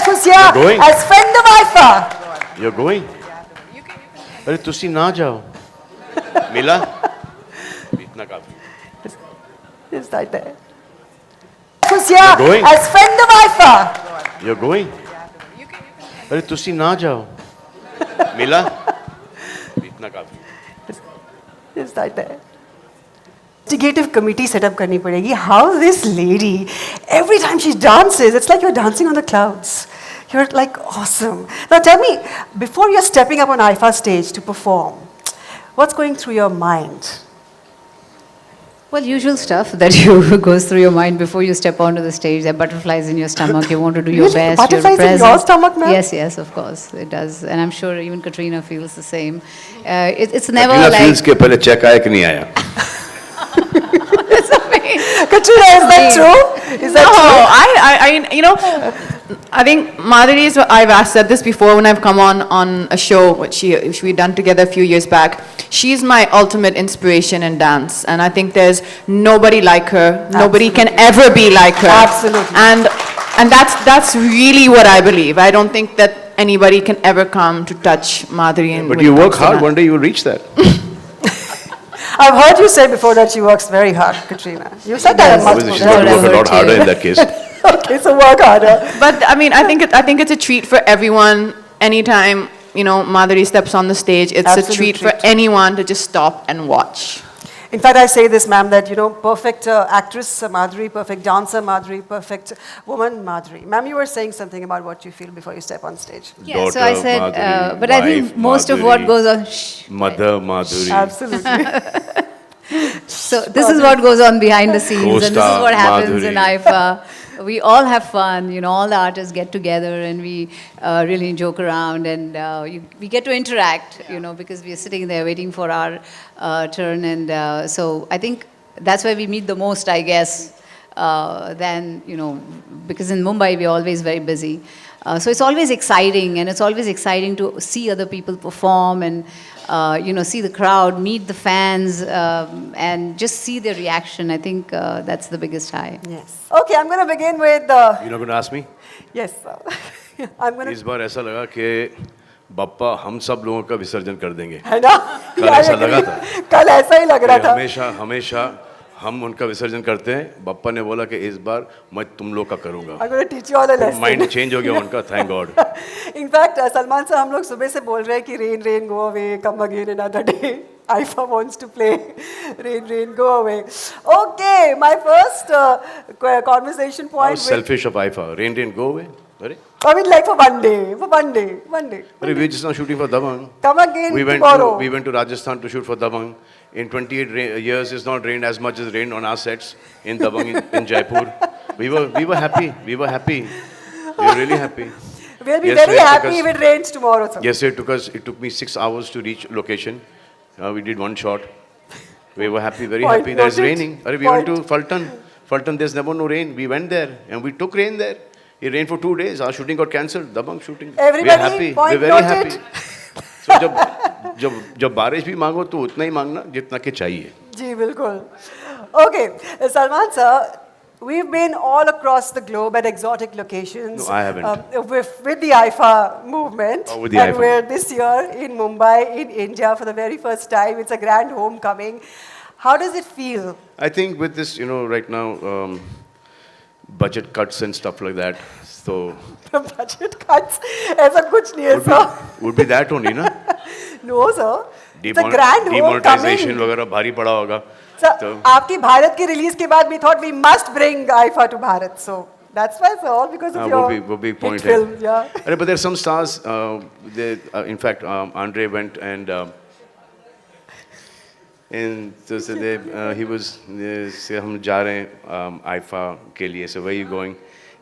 who's here going? as friend of IFA. You're going? अरे तुसी ना जाओ मिला इतना काफी Is right there. Who's here You're going? as friend of IFA. You're going? अरे तुसी ना जाओ मिला इतना काफी Is right there. Investigative committee set up करनी पड़ेगी. How this lady, every time she dances, it's like you're dancing on the clouds. You're like awesome. Now tell me, before you're stepping up on IFA stage to perform, what's going through your mind? Well, usual stuff that goes through your mind before you step onto the stage. There are butterflies in your stomach. You want to do your Really? best. Butterflies you're in your stomach, ma'am? Yes, yes, of course, it does. And I'm sure even Katrina feels the same. It's never Katrina like. feels के पहले check आया कि नहीं आया Katrina, is that true? Is that true? I think Madhuri's, I've said this before when I've come on a show which we done together a few years back. She's my ultimate inspiration in dance, and I think there's nobody like her. Nobody can ever be like her. Absolutely. And that's really what I believe. I don't think that anybody can ever come to touch Madhuri. But you work hard, one day you will reach that. I've heard you say before that she works very hard, Katrina. You said that a Obviously multiple she's got to times. work a lot harder in that case. Okay, so work harder. But I mean, I think it's a treat for everyone. Anytime Madhuri steps on the stage, it's Absolute a treat for treat. anyone to just stop and watch. In fact, I say this, ma'am, that, perfect actress Madhuri, perfect dancer Madhuri, perfect woman Madhuri. Ma'am, you were saying something about what you feel before you step on stage. Yeah, so I Daughter said, Madhuri, but I think wife most of what Madhuri, goes on. Shh. Mother Madhuri, Absolutely. So this is what goes on behind the scenes, and this is Co-star what happens in Madhuri. IFA. We all have fun, all the artists get together and we really joke around, and we get to interact, because we are sitting there waiting for our turn, and so I think that's where we meet the most, I guess, than, because in Mumbai we're always very busy. So it's always exciting, and it's always exciting to see other people perform and, see the crowd, meet the fans, and just see their reaction. I think that's the biggest high. Yes. Okay, I'm going to begin with You're not going to ask me? yes. I'm going to. इस बार ऐसा लगा कि बप्पा हम सब लोगों का विसर्जन कर देंगे है ना? कल ऐसा लगा था कल ऐसा ही लग रहा कि था. हमेशा हम उनका विसर्जन करते हैं बप्पा ने बोला कि इस बार मैं तुम लोग का करूंगा I'm going to teach you all a lesson. Mind change हो गया उनका thank God In fact, Salman साहब हम लोग सुबह से बोल रहे हैं कि rain, rain, go away, come again another day. IFA wants to play rain, rain, go away. Okay, my first conversation point. How selfish of IFA. Rain, rain, go away. Sorry? I mean, like for one day. We were just now shooting for Dabang. Come again We tomorrow. went to Rajasthan to shoot for Dabang. In 28 years, it's not rained as much as rained on our sets in Dabang in Jaipur. We were happy. We were really happy. We'll be Yesterday very it took happy us- if it rains tomorrow, sir. Yesterday it took me 6 hours to reach location. We did one shot. We were happy, very Point happy. There's noted. raining. We went to Point. Fulton. Fulton, there's never no rain. We went there and we took rain there. It rained for 2 days. Our shooting got cancelled. Dabang shooting. Everybody, we're happy. point We're very noted. happy. So जब बारिश भी मांगो तो उतना ही मांगना जितना कि चाहिए. जी बिल्कुल. Okay, Salman sir, we've been all across the globe at exotic locations. No, I haven't. With the IFA movement. Oh, with the and IFA. we're this year in Mumbai, in India, for the very first time. It's a grand homecoming. How does it feel? I think with this, right now, budget cuts and stuff like that. So The budget cuts. ऐसा कुछ नहीं है sir. would be that only, na? No sir. It's a grand Demonetization homecoming. वगैरह भारी पड़ा होगा. Sir, So आपकी भारत की रिलीज के बाद we thought we must bring IFA to Bharat. So that's why, sir, all because of your वो भी hit point है. film. Yeah. अरे but there are some stars. In fact, Andre went and so he was से हम जा रहे हैं IFA के लिए. So where are you going?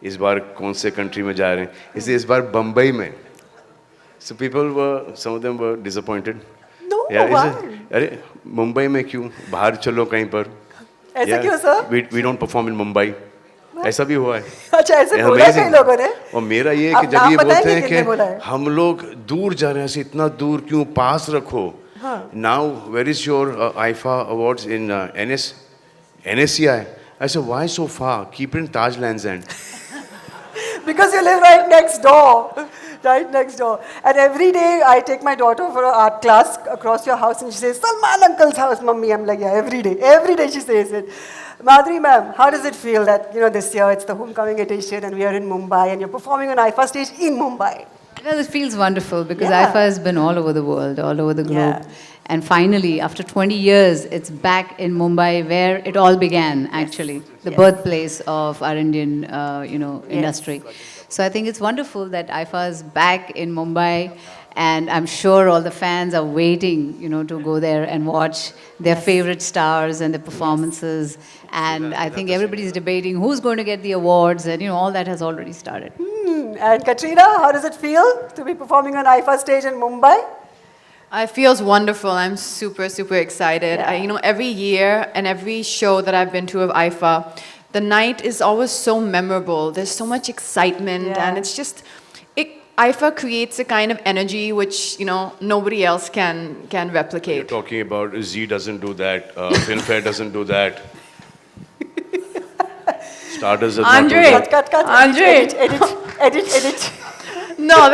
इस बार कौन से country में जा रहे हैं? इसलिए इस बार बम्बई में. So some of them were disappointed. No, Yeah, why? अरे मुंबई में क्यों? बाहर चलो कहीं पर. ऐसा क्यों sir? We don't perform in Mumbai. ऐसा भी हुआ है. अच्छा ऐसे It's बोला है amazing. कई लोगों ने. और मेरा ये है आप कि जब नाम ये बोलते बताएंगे हैं किसने बोला है? कि हम लोग दूर जा रहे हैं ऐसे इतना दूर क्यों पास रखो. Now where is your IFA awards in NSCI? I said why so far? Keep it in Taj Lands End. Because you live right next door. Right next door. And every day I take my daughter for an art class across your house and she says, Salman uncle's house, mummy. I'm like, yeah, every day. Every day she says it. Madhuri ma'am, how does it feel that, this year it's the homecoming edition and we are in Mumbai and you're performing on IFA stage in Mumbai? Well, it feels wonderful because Yeah. IFA has been all over the world, all over the globe. Yeah. And finally, after 20 years, it's back in Mumbai where it all began, actually. The Yes. birthplace of our Indian, industry. So I think it's wonderful that IFA is back in Mumbai. And I'm sure all the fans are waiting, to go there and watch their favorite stars and the performances. And I think everybody's debating who's going to get the awards, and all that has already started. And Katrina, how does it feel to be performing on IFA stage in Mumbai? It feels wonderful. I'm super, super excited. Yeah. Every year and every show that I've been to of IFA, the night is always so memorable. There's so much excitement, Yeah. and it's just, IFA creates a kind of energy which, nobody else can You're replicate. talking about Z doesn't do that, Filmfare doesn't do that. Starters does not do Andre. that. Cut. Andre. Edit. No,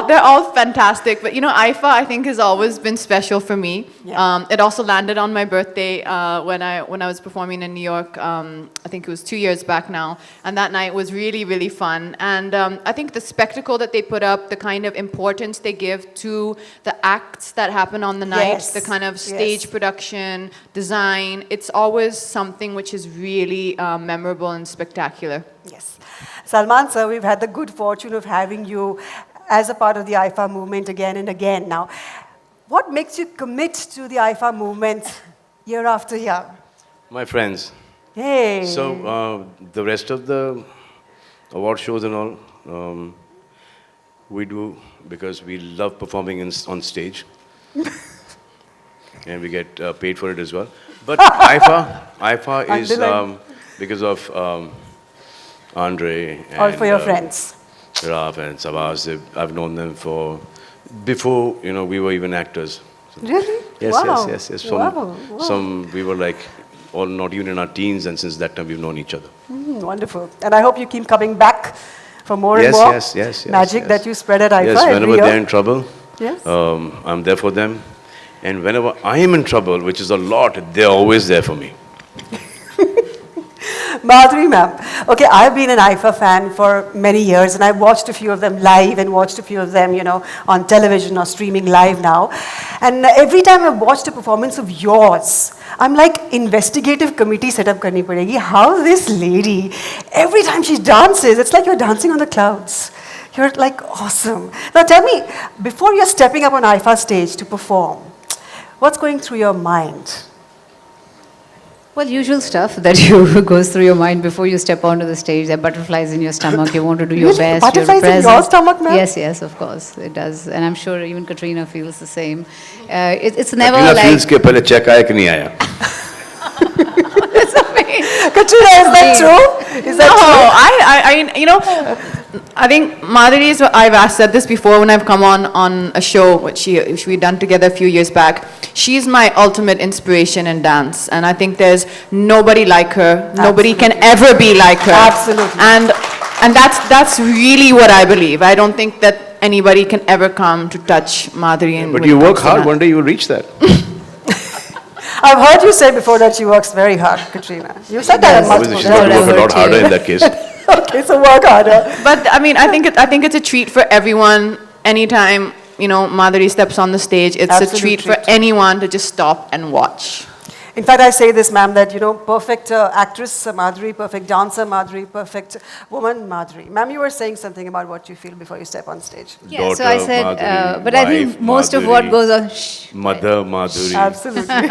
they're all fantastic. But IFA I think has always been special for me. Yeah. It also landed on my birthday when I was performing in New York. I think it was 2 years back now, and that night was really, really fun. And I think the spectacle that they put up, the kind of importance they give to the acts that happen on the night, Yes. the kind of Yes. stage production, design, it's always something which is really memorable and spectacular. Yes. Salman sir, we've had the good fortune of having you as a part of the IFA movement again and again. Now, what makes you commit to the IFA movement year after year? My friends. Hey. So the rest of the award shows and all, we do because we love performing on stage. And we get paid for it as well. But IFA is because of Andre and All for your friends. Raf and Sabaz. I've known them for before we were even actors. Really? Yes, Wow. yes. Wow. Some we were like all not even in our teens, and since that time we've known each other. Wonderful. And I hope you keep coming back for more and Yes, more yes. magic yes. that you spread at IFA Yes, every whenever year. they're in trouble, Yes. I'm there for them. And whenever I am in trouble, which is a lot, they're always there for me. Madhuri ma'am. Okay, I've been an IFA fan for many years and I've watched a few of them live and watched a few of them, on television or streaming live now. And every time I've watched a performance of yours, I'm like, investigative committee set up karni padegi. How this lady, every time she dances, it's like you're dancing on the clouds. You're like awesome. Now tell me, before you're stepping up on IFA stage to perform, what's going through your mind? Well, usual stuff that goes through your mind before you step onto the stage. There are butterflies in your stomach. You want to do your Really? best. Butterflies you're in your stomach, ma'am? Yes, of course, it does. And I'm sure even Katrina feels the same. It's never Katrina like... feels के पहले check आया कि नहीं आया. Katrina, is that true? Is that true? I think Madhuri's, I've said this before when I've come on a show which we've done together a few years back. She's my ultimate inspiration in dance, and I think there's nobody like her. Nobody can ever be like her. Absolutely. And that's really what I believe. I don't think that anybody can ever come to touch Madhuri. But you work hard. One day you will reach that. I've heard you say before that she works very hard, Katrina. You said that Yes. multiple Obviously, she's times. got to work a lot Whatever, harder too. in that case. Okay, so work harder. But I mean, I think it's a treat for everyone. Anytime Madhuri steps on the stage, it's Absolute a treat for treat. anyone to just stop and watch. In fact, I say this, ma'am, that, perfect actress Madhuri, perfect dancer Madhuri, perfect woman Madhuri. Ma'am, you were saying something about what you feel before you step on stage. Yeah, so I Daughter said, Madhuri, but I think wife most of what Madhuri, goes on... Shh. Mother Madhuri. Absolutely.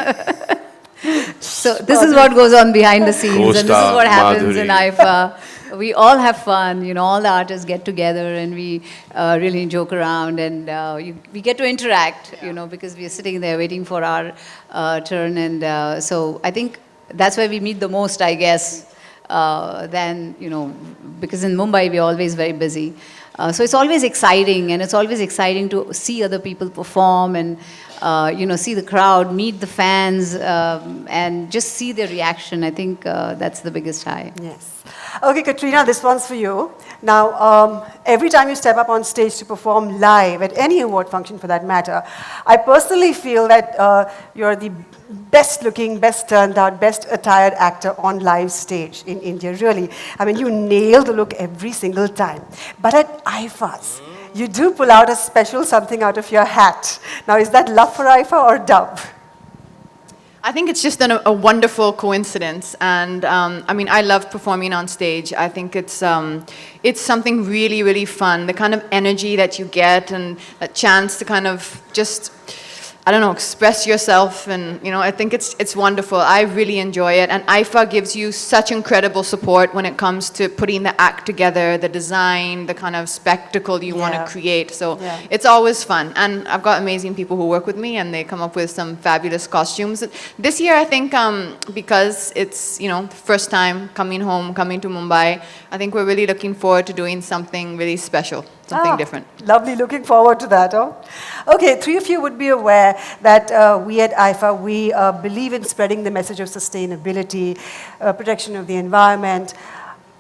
So this is what goes on behind the scenes, and this is Co-star what happens in Madhuri. IFA. We all have fun, all the artists get together and we really joke around, and we get to interact, because we are sitting there waiting for our turn, and so I think that's where we meet the most, I guess, than, because in Mumbai we're always very busy. So it's always exciting, and it's always exciting to see other people perform and, see the crowd, meet the fans, and just see their reaction. I think that's the biggest high. Yes. Okay, Katrina, this one's for you. Now, every time you step up on stage to perform live at any award function for that matter, I personally feel that you're the best looking, best turned out, best attired actor on live stage in India, really. I mean, you nail the look every single time. But at IFAs, you do pull out a special something out of your hat. Now, is that love for IFA or dub? I think it's just a wonderful coincidence, and I mean, I love performing on stage. I think it's something really, really fun. The kind of energy that you get, and a chance to kind of just, I don't know, express yourself, and I think it's wonderful. I really enjoy it, and IFA gives you such incredible support when it comes to putting the act together, the design, the kind of spectacle you want to create. So it's always fun, and I've got amazing people who work with me, and they come up with some fabulous costumes. This year, I think because it's first time coming to Mumbai, I think we're really looking forward to doing something really special. Something different. Lovely, looking forward to that. Oh? Okay, three of you would be aware that we at IFA, we believe in spreading the message of sustainability, protection of the environment.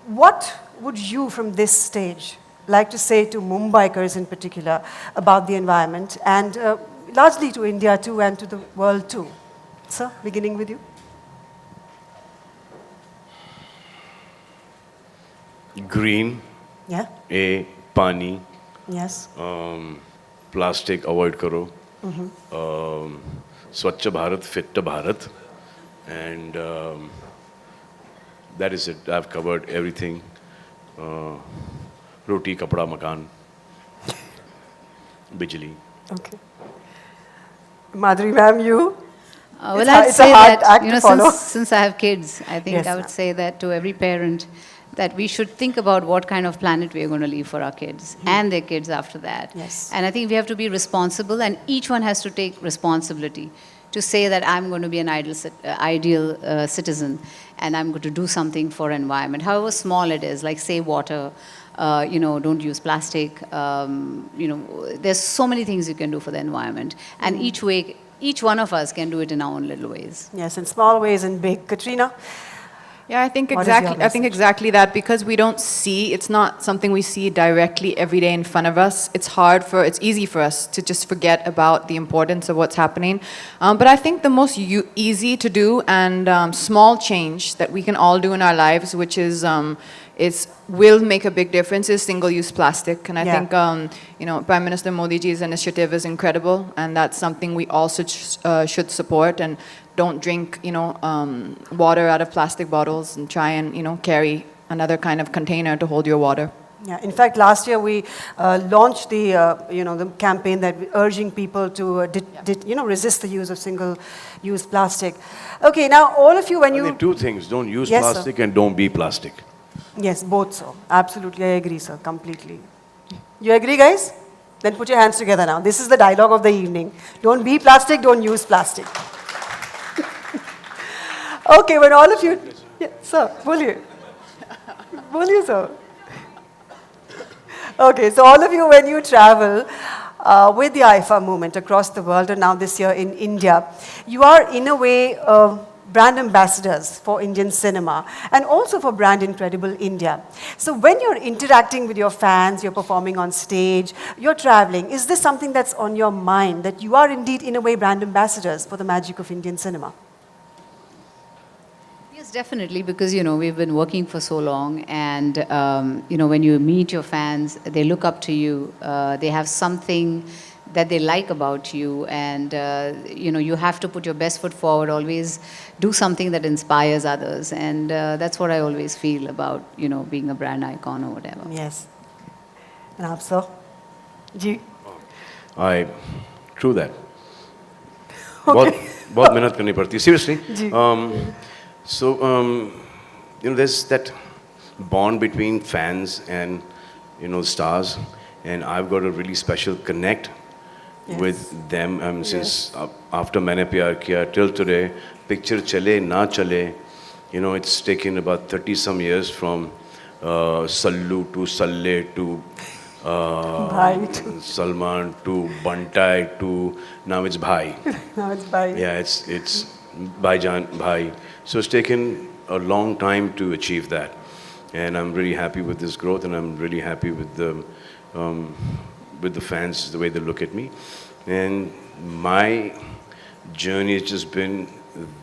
What would you from this stage like to say to Mumbaikars in particular about the environment, and largely to India too and to the world too? Sir, beginning with you. Green. Yeah. पानी, Yes. Plastic avoid करो, स्वच्छ Bharat, fit Bharat, and that is it. I've covered everything. रोटी, कपड़ा, मकान, बिजली. Okay. Madhuri ma'am, you? Well, I'd it's say a hard that, act to follow. since I have kids, I think Yes, I would ma'am. say that to every parent, that we should think about what kind of planet we are going to leave for our kids and their kids after that. Yes. And I think we have to be responsible, and each one has to take responsibility to say that I'm going to be an ideal citizen, and I'm going to do something for environment, however small it is, like say water, don't use plastic. There's so many things you can do for the environment, and each one of us can do it in our own little ways. Yes, in small ways and big. Katrina? Yeah, I think What is your exactly. I think message? exactly that, because we don't see. It's not something we see directly every day in front of us. It's easy for us to just forget about the importance of what's happening. But I think the most easy to do and small change that we can all do in our lives, which is will make a big difference, is single-use plastic. And I think Prime Minister Modi ji's initiative is incredible, and that's something we also should support. And don't drink, water out of plastic bottles, and try and, carry another kind of container to hold your water. Yeah, in fact, last year we launched the campaign that urging people to resist the use of single-use plastic. Okay, now all of you, when I you think two things: don't use Yes, sir. plastic and don't be plastic. yes, both, sir. Absolutely, I agree, sir, completely. You agree, guys? Then put your hands together now. This is the dialogue of the evening. Don't be plastic. Don't use plastic. Okay, when all of you, yeah, sir, बोलिए, sir. Okay, so all of you, when you travel with the IFA movement across the world, and now this year in India, you are in a way brand ambassadors for Indian cinema and also for brand Incredible India. So when you're interacting with your fans, you're performing on stage, you're traveling, is this something that's on your mind, that you are indeed in a way brand ambassadors for the magic of Indian cinema? Yes, definitely, because we've been working for so long, and when you meet your fans, they look up to you. They have something that they like about you, and you have to put your best foot forward. Always do something that inspires others, and that's what I always feel about being a brand icon or whatever. Yes. And aap, sir? Ji? True that. बहुत मेहनत करनी पड़ती है, seriously. So there's that bond between fans and stars, and I've got a really special connect with them since after मैंने प्यार किया till today. Picture चले ना चले, it's taken about 30 some years from Sallu to Salle to Salman to Bantai to now it's Bhai. Now it's bye. Yeah, it's Bhaijan, Bhai. So it's taken a long time to achieve that. and I'm really happy with this growth, and I'm really happy with the fans, the way they look at me. And my journey has just been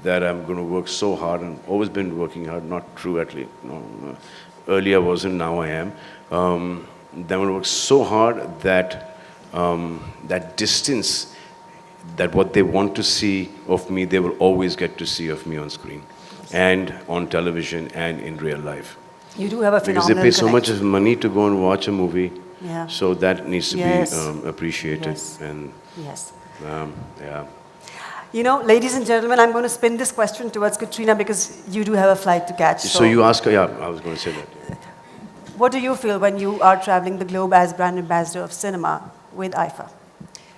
that I'm going to work so hard, and always been working hard. Not true, at least. No, earlier I wasn't, now I am. Then I'm going to work so hard that that distance, that what they want to see of me, they will always get to see of me on screen, and on television, and in real life. You do have a Because phenomenal they pay so much connection. money to go and watch a movie, Yeah. so that needs to Yes. be appreciated. Yes. And Yes. yeah. You know, ladies and gentlemen, I'm going to spin this question towards Katrina because you do have a flight to catch. So you ask her, yeah, I was going to say that. What do you feel when you are traveling the globe as brand ambassador of cinema with IFA?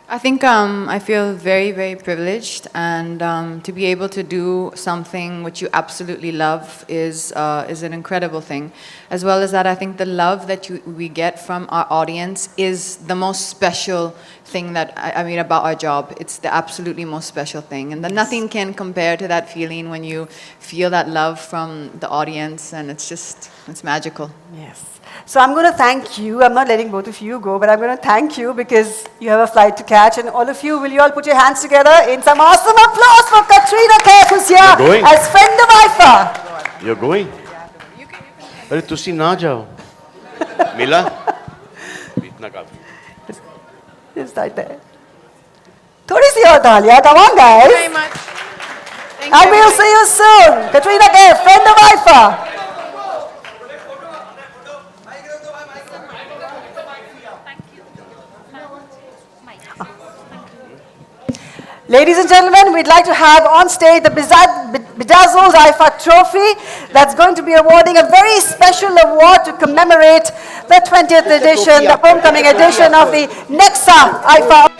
I think I feel very, very privileged, and to be able to do something which you absolutely love is an incredible thing. As well as that, I think the love that we get from our audience is the most special thing that I mean about our job. It's the absolutely most special thing, and nothing can compare to that feeling when you feel that love from the audience, and it's magical. Yes. So I'm going to thank you. I'm not letting both of you go, but I'm going to thank you because you have a flight to catch. And all of you, will you all put your hands together in some awesome applause for Katrina Kaif, who's here You're going? as friend of IFA. You're going? अरे तुसी ना जाओ मिला इतना काफी Just right there. थोड़ी सी और तालियां. Come on, guys. Very much. Thank And you. we'll see you soon. Katrina Kaif, friend of IFA. Ladies and gentlemen, we'd like to have on stage the Bedazzled IFA Trophy that's going to be awarding a very special award to commemorate the 20th edition, the homecoming edition of the Nexa IFA.